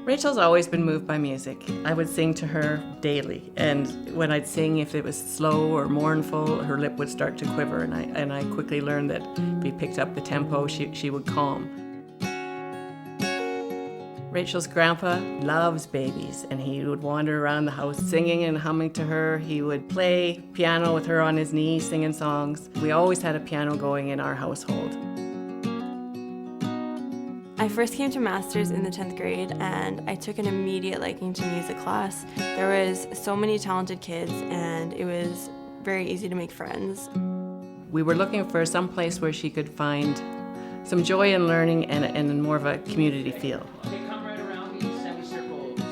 Rachel's always been moved by music. I would sing to her daily, and when I'd sing, if it was slow or mournful, her lip would start to quiver, and I quickly learned that if we picked up the tempo, she would calm. Rachel's grandpa loves babies, and he would wander around the house singing and humming to her. He would play piano with her on his knee, singing songs. We always had a piano going in our household. I first came to Masters in the 10th grade, and I took an immediate liking to music class. There was so many talented kids, and it was very easy to make friends. We were looking for some place where she could find some joy in learning and more of a community feel.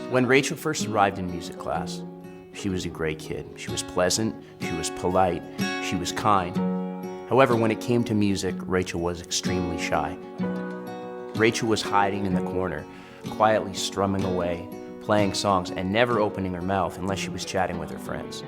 When Rachel first arrived in music class, she was a great kid. She was pleasant, she was polite, she was kind. However, when it came to music, Rachel was extremely shy. Rachel was hiding in the corner, quietly strumming away, playing songs, and never opening her mouth unless she was chatting with her friends.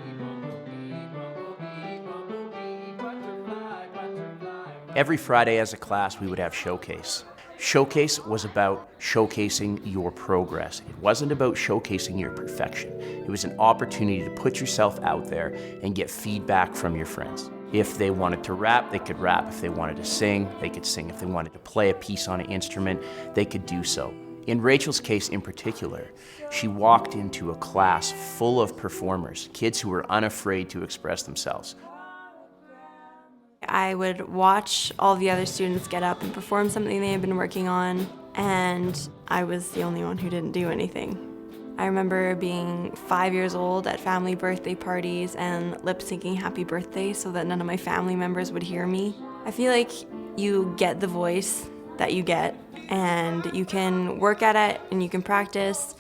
Every Friday as a class, we would have Showcase. Showcase was about showcasing your progress. It wasn't about showcasing your perfection. It was an opportunity to put yourself out there and get feedback from your friends. If they wanted to rap, they could rap. If they wanted to sing, they could sing. If they wanted to play a piece on an instrument, they could do so. In Rachel's case in particular, she walked into a class full of performers, kids who were unafraid to express themselves. I would watch all the other students get up and perform something they had been working on, and I was the only one who didn't do anything. I remember being 5 years old at family birthday parties and lip-syncing Happy Birthday so that none of my family members would hear me. I feel like you get the voice that you get, and you can work at it and you can practice,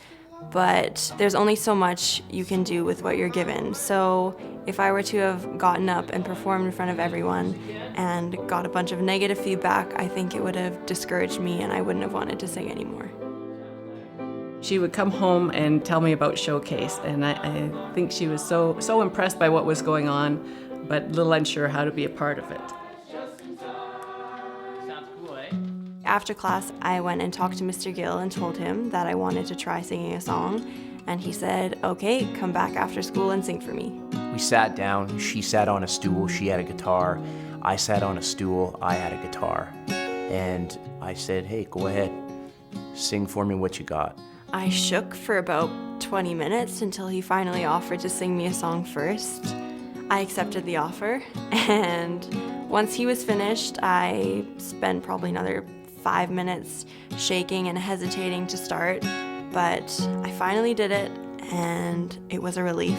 but there's only so much you can do with what you're given. So if I were to have gotten up and performed in front of everyone and got a bunch of negative feedback, I think it would have discouraged me and I wouldn't have wanted to sing anymore. She would come home and tell me about Showcase, and I think she was so impressed by what was going on, but a little unsure how to be a part of it. After class, I went and talked to Mr. Gill and told him that I wanted to try singing a song, and he said, okay, come back after school and sing for me. We sat down, she sat on a stool, she had a guitar. I sat on a stool, I had a guitar. And I said, hey, go ahead, sing for me what you got. I shook for about 20 minutes until he finally offered to sing me a song first. I accepted the offer, and once he was finished, I spent probably another 5 minutes shaking and hesitating to start, but I finally did it, and it was a relief.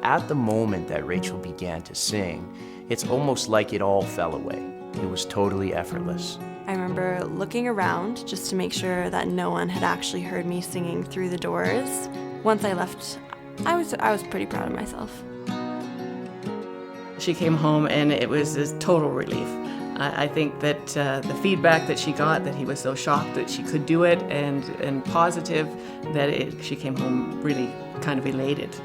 At the moment that Rachel began to sing, it's almost like it all fell away. It was totally effortless. I remember looking around just to make sure that no one had actually heard me singing through the doors. Once I left, I was pretty proud of myself. She came home and it was a total relief. I think that the feedback that she got, that he was so shocked that she could do it and positive, that she came home really kind of elated.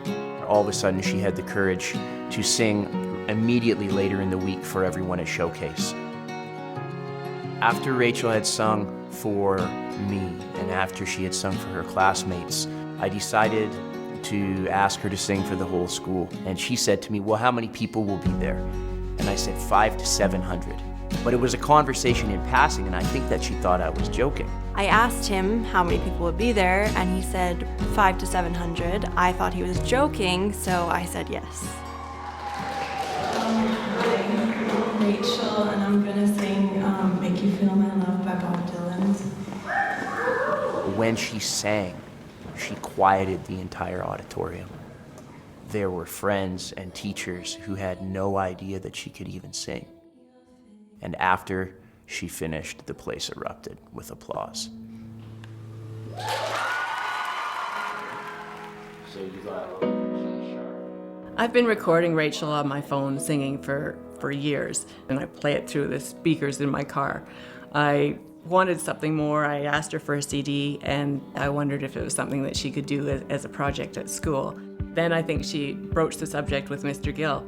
All of a sudden she had the courage to sing immediately later in the week for everyone at Showcase. After Rachel had sung for me and after she had sung for her classmates, I decided to ask her to sing for the whole school. And she said to me, well, how many people will be there? And I said 500 to 700. But it was a conversation in passing, and I think that she thought I was joking. I asked him how many people would be there, and he said 500 to 700. I thought he was joking, so I said yes. Hi, Rachel, and I'm gonna sing Make You Feel My Love by Bob Dylan. When she sang, she quieted the entire auditorium. There were friends and teachers who had no idea that she could even sing. And after she finished, the place erupted with applause. I've been recording Rachel on my phone singing for years, and I play it through the speakers in my car. I wanted something more. I asked her for a CD, and I wondered if it was something that she could do as a project at school. Then I think she broached the subject with Mr. Gill.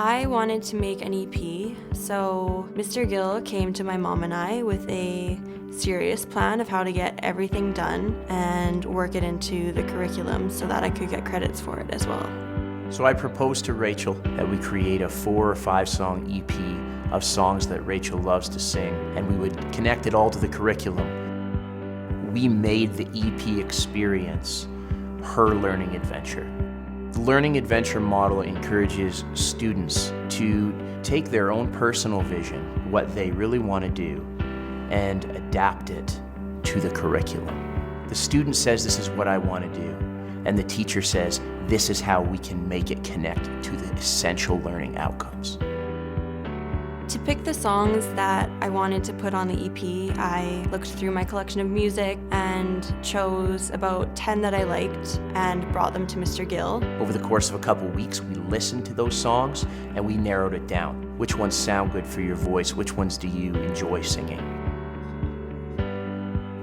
I wanted to make an EP, so Mr. Gill came to my mom and I with a serious plan of how to get everything done and work it into the curriculum so that I could get credits for it as well. So I proposed to Rachel that we create a 4 or 5 song EP of songs that Rachel loves to sing, and we would connect it all to the curriculum. We made the EP experience her learning adventure. The learning adventure model encourages students to take their own personal vision, what they really want to do, and adapt it to the curriculum. The student says, "This is what I want to do," and the teacher says, "This is how we can make it connect to the essential learning outcomes." To pick the songs that I wanted to put on the EP, I looked through my collection of music and chose about 10 that I liked and brought them to Mr. Gill. Over the course of a couple weeks, we listened to those songs and we narrowed it down. Which ones sound good for your voice? Which ones do you enjoy singing?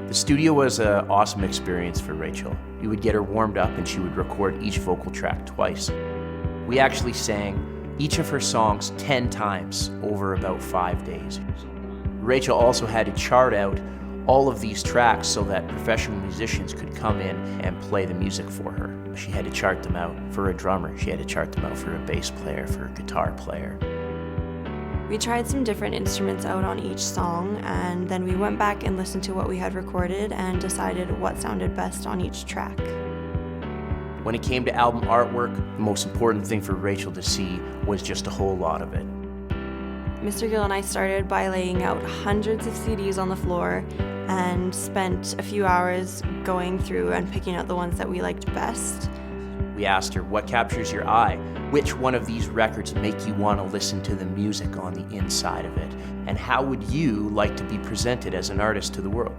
The studio was an awesome experience for Rachel. We would get her warmed up and she would record each vocal track twice. We actually sang each of her songs 10 times over about 5 days. Rachel also had to chart out all of these tracks so that professional musicians could come in and play the music for her. She had to chart them out for a drummer, she had to chart them out for a bass player, for a guitar player. We tried some different instruments out on each song, and then we went back and listened to what we had recorded and decided what sounded best on each track. When it came to album artwork, the most important thing for Rachel to see was just a whole lot of it. Mr. Gill and I started by laying out hundreds of CDs on the floor and spent a few hours going through and picking out the ones that we liked best. We asked her, what captures your eye? Which one of these records make you want to listen to the music on the inside of it? And how would you like to be presented as an artist to the world?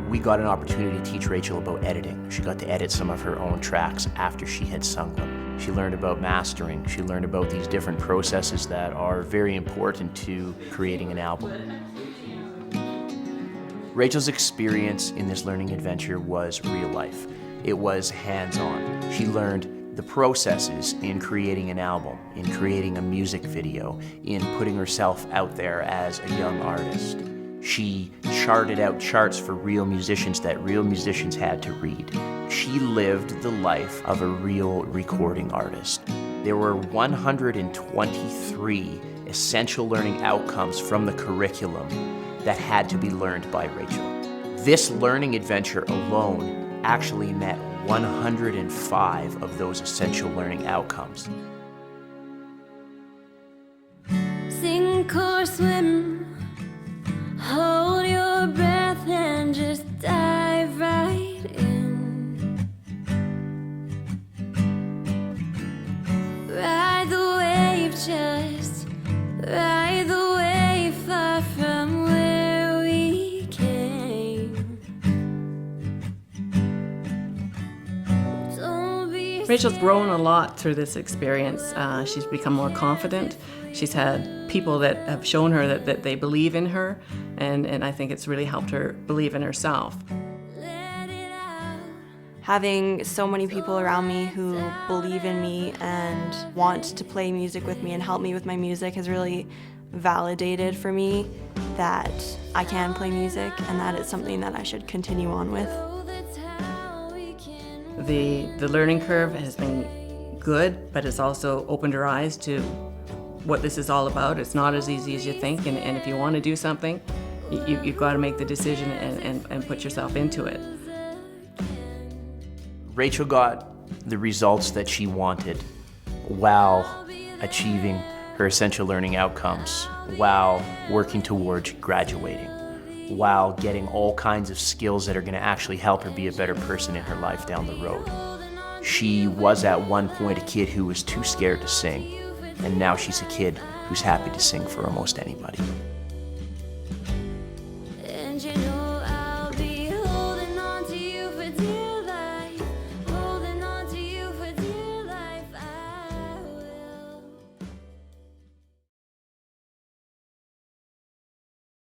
We got an opportunity to teach Rachel about editing. She got to edit some of her own tracks after she had sung them. She learned about mastering. She learned about these different processes that are very important to creating an album. Rachel's experience in this learning adventure was real life. It was hands-on. She learned the processes in creating an album, in creating a music video, in putting herself out there as a young artist. She charted out charts for real musicians that real musicians had to read. She lived the life of a real recording artist. There were 123 essential learning outcomes from the curriculum that had to be learned by Rachel. This learning adventure alone actually met 105 of those essential learning outcomes. Sink or swim. Hold your breath and just dive right in. Ride the wave, just ride the wave far from where we came. Don't be Rachel's grown a lot through this experience. She's become more confident. She's had people that have shown her that they believe in her, and I think it's really helped her believe in herself. let it out. Having so many people around me who believe in me and want to play music with me and help me with my music has really validated for me that I can play music and that it's something that I should continue on with. Oh, that's how we can. The learning curve has been good, but it's also opened her eyes to what this is all about. It's not as easy as you think, and if you want to do something, you've got to make the decision and put yourself into it. Rachel got the results that she wanted while achieving her essential learning outcomes, while working towards graduating, while getting all kinds of skills that are going to actually help her be a better person in her life down the road. She was at one point a kid who was too scared to sing, and now she's a kid who's happy to sing for almost anybody.